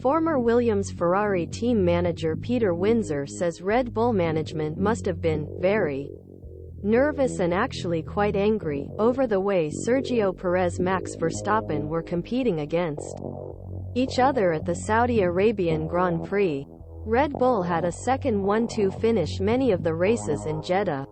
Former Williams Ferrari team manager Peter Windsor says Red Bull management must have been very nervous and actually quite angry over the way Sergio Perez Max Verstappen were competing against each other at the Saudi Arabian Grand Prix. Red Bull had a second 1-2 finish many of the races in Jeddah,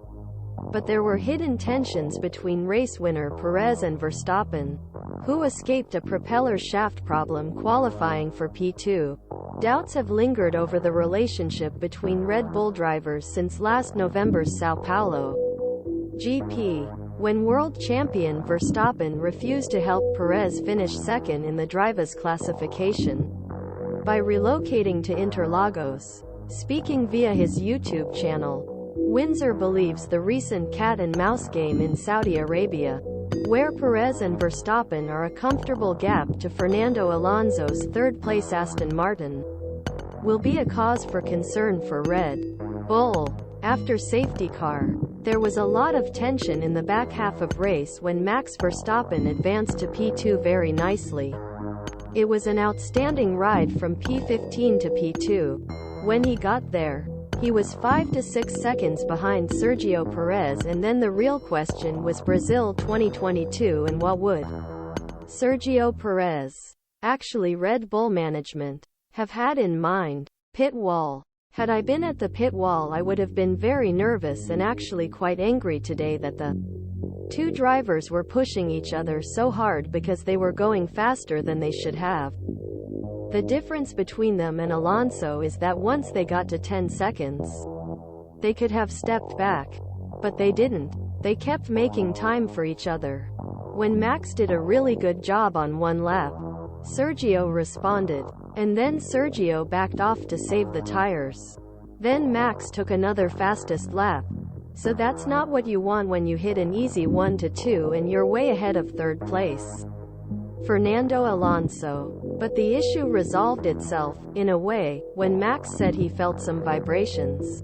but there were hidden tensions between race winner Perez and Verstappen, who escaped a propeller shaft problem qualifying for P2. Doubts have lingered over the relationship between Red Bull drivers since last November's Sao Paulo GP, when World Champion Verstappen refused to help Perez finish second in the drivers' classification by relocating to Interlagos. Speaking via his YouTube channel, Windsor believes the recent cat-and-mouse game in Saudi Arabia, where Perez and Verstappen are a comfortable gap to Fernando Alonso's third-place Aston Martin, will be a cause for concern for Red Bull. After safety car, there was a lot of tension in the back half of race when Max Verstappen advanced to P2 very nicely. It was an outstanding ride from P15 to P2. When he got there, he was 5 to 6 seconds behind Sergio Perez, and then the real question was Brazil 2022 and what would Sergio Perez, actually Red Bull management, have had in mind. Pit wall. Had I been at the pit wall, I would have been very nervous and actually quite angry today that the two drivers were pushing each other so hard because they were going faster than they should have. The difference between them and Alonso is that once they got to 10 seconds, they could have stepped back. But they didn't. They kept making time for each other. When Max did a really good job on one lap, Sergio responded, and then Sergio backed off to save the tires. Then Max took another fastest lap. So that's not what you want when you hit an easy 1-2 and you're way ahead of third place, Fernando Alonso. But the issue resolved itself, in a way, when Max said he felt some vibrations.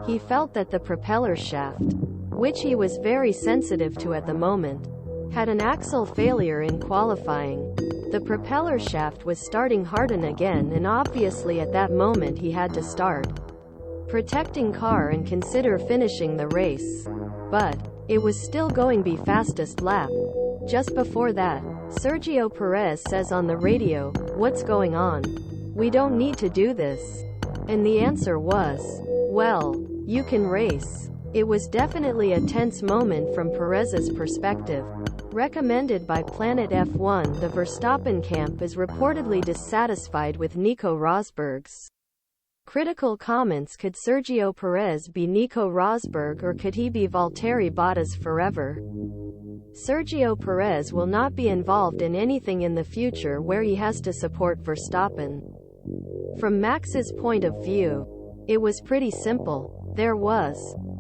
He felt that the propeller shaft, which he was very sensitive to at the moment, had an axle failure in qualifying. The propeller shaft was starting harden again, and obviously at that moment he had to start protecting car and consider finishing the race. But it was still going be fastest lap. Just before that, Sergio Perez says on the radio, "What's going on? We don't need to do this." And the answer was, "Well, you can race." It was definitely a tense moment from Perez's perspective. Recommended by PlanetF1, the Verstappen camp is reportedly dissatisfied with Nico Rosberg's critical comments. Could Sergio Perez be Nico Rosberg, or could he be Valtteri Bottas forever? Sergio Perez will not be involved in anything in the future where he has to support Verstappen. From Max's point of view, it was pretty simple.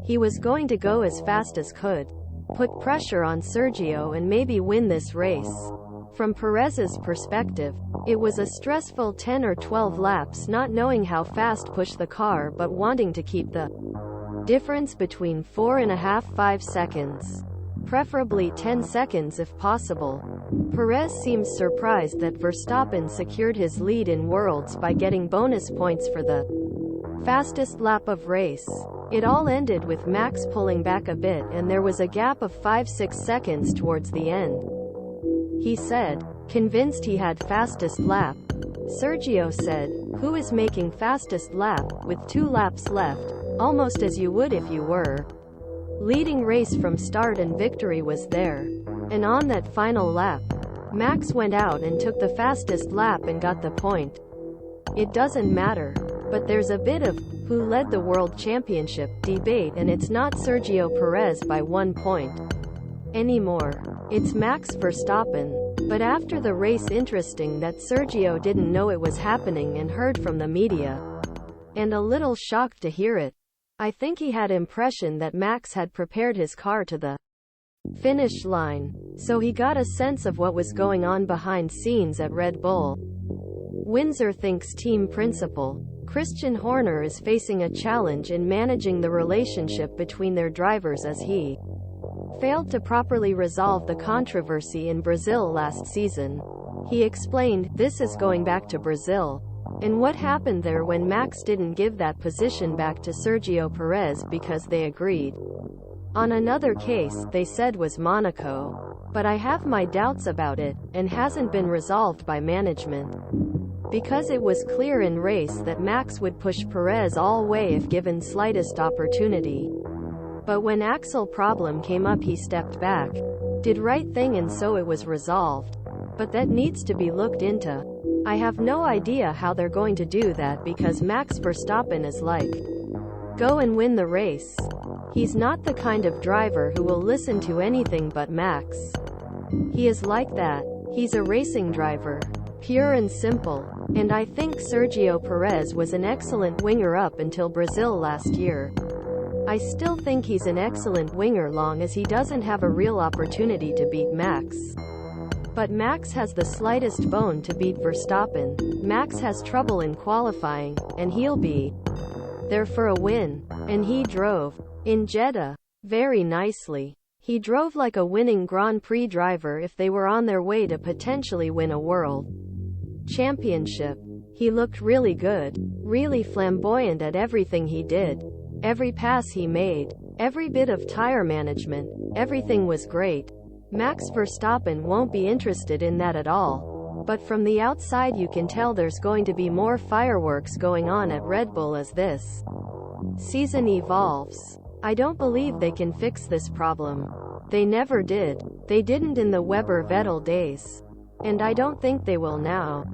He was going to go as fast as could, put pressure on Sergio and maybe win this race. From Perez's perspective, it was a stressful 10 or 12 laps, not knowing how fast push the car but wanting to keep the difference between 4.5–5 seconds. Preferably 10 seconds if possible. Perez seems surprised that Verstappen secured his lead in Worlds by getting bonus points for the fastest lap of race. It all ended with Max pulling back a bit, and there was a gap of 5–6 seconds towards the end. He said, convinced he had fastest lap. Sergio said, "Who is making fastest lap, with 2 laps left, almost as you would if you were leading race from start and victory was there." And on that final lap, Max went out and took the fastest lap and got the point. It doesn't matter. But there's a bit of who led the World Championship debate, and it's not Sergio Perez by 1 point anymore. It's Max Verstappen. But after the race, interesting that Sergio didn't know it was happening and heard from the media. And a little shocked to hear it. I think he had impression that Max had prepared his car to the finish line, so he got a sense of what was going on behind scenes at Red Bull. Windsor thinks team principal Christian Horner is facing a challenge in managing the relationship between their drivers, as he failed to properly resolve the controversy in Brazil last season. He explained, "This is going back to Brazil. And what happened there when Max didn't give that position back to Sergio Perez because they agreed on another case, they said was Monaco. But I have my doubts about it, and hasn't been resolved by management. Because it was clear in race that Max would push Perez all way if given slightest opportunity. But when Axel problem came up he stepped back. Did right thing and so it was resolved. But that needs to be looked into. I have no idea how they're going to do that because Max Verstappen is like, go and win the race. He's not the kind of driver who will listen to anything but Max. He is like that. He's a racing driver. Pure and simple. And I think Sergio Perez was an excellent winger up until Brazil last year. I still think he's an excellent winger long as he doesn't have a real opportunity to beat Max. But Max has the slightest bone to beat Verstappen. Max has trouble in qualifying, and he'll be there for a win. And he drove in Jeddah very nicely. He drove like a winning Grand Prix driver if they were on their way to potentially win a World Championship. He looked really good, really flamboyant at everything he did. Every pass he made, every bit of tire management, everything was great. Max Verstappen won't be interested in that at all. But from the outside you can tell there's going to be more fireworks going on at Red Bull as this season evolves. I don't believe they can fix this problem. They never did. They didn't in the Webber-Vettel days. And I don't think they will now.